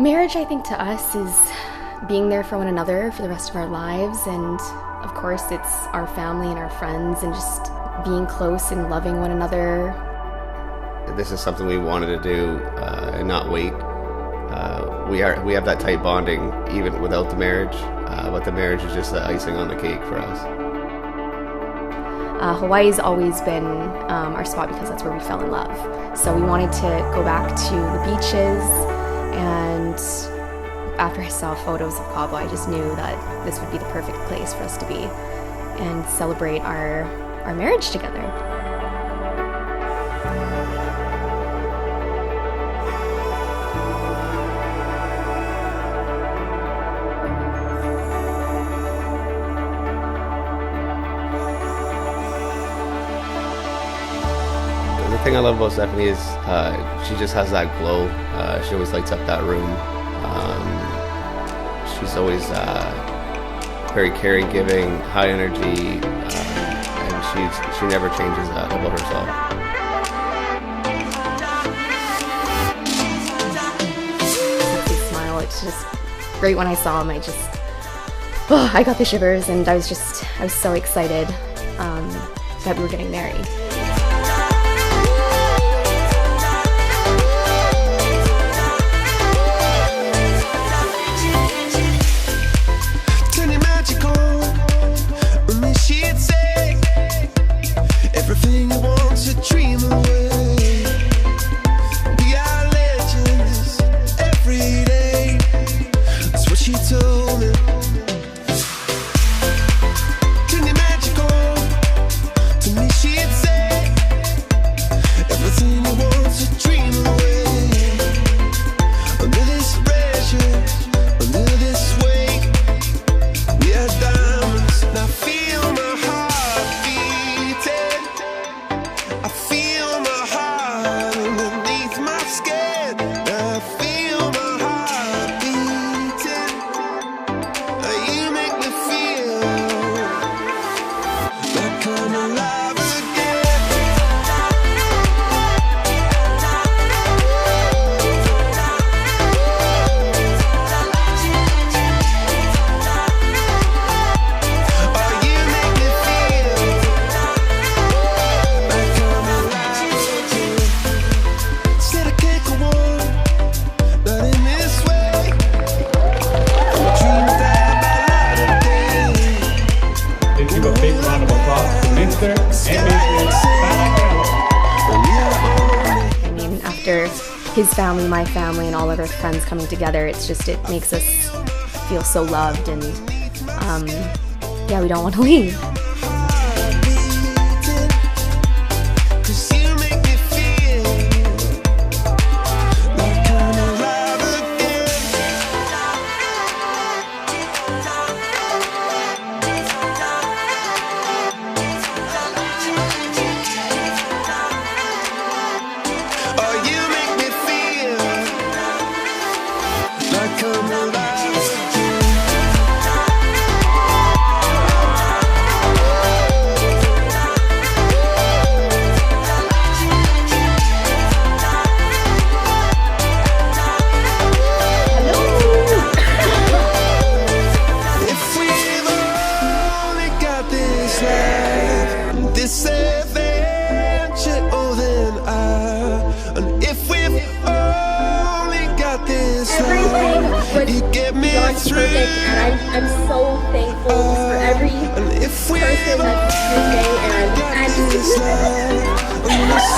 Marriage, I think, to us is being there for one another for the rest of our lives, and of course it's our family and our friends and just being close and loving one another. This is something we wanted to do and not wait. We have that tight bonding even without the marriage, but the marriage is just the icing on the cake for us. Hawaii's always been our spot because that's where we fell in love. So we wanted to go back to the beaches, and after I saw photos of Cabo, I just knew that this would be the perfect place for us to be and celebrate our marriage together. The thing I love about Stephanie is she just has that glow. She always lights up that room. She's always very caring, giving, high energy, and she never changes that about herself. His smile, it's just right when I saw him, I got the shivers, and I was so excited that we were getting married. Everything you want to dream away. We are legends every day. That's what she told me. Turn your magic on. To me she'd say everything you want to dream away. Under this pressure, under this weight, we are diamonds. Now feel my heart beating. I feel my heart underneath my skin. I feel my heart beating. You make me feel like I'm alive again. Oh, you make me feel like I'm alive again. Said I can't go on, not in this way. Dream that by light of day. Let's give a big round of applause to Mr. and Mrs. I mean, after his family, my family, and all of our friends coming together, it makes us feel so loved, and yeah, we don't want to leave. Cause you make me feel like I'm alive again. Oh, you make me feel like I'm alive again. If we've only got this life, this adventure, oh then and if we've only got this Everything life, was you get me beyond through. perfect, and I'm so thankful just for every And if we've person that's this day, and got this life, and this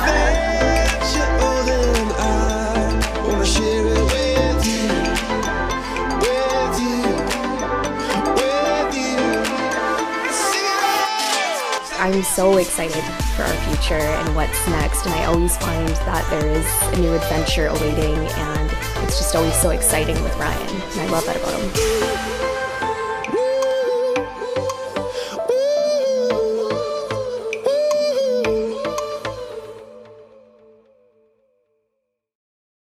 adventure, oh then I wanna share it with you, with you, with you. I'm so excited for our future and what's next, and I always find that there is a new adventure awaiting, and it's just always so exciting with Ryan, and I love that about him.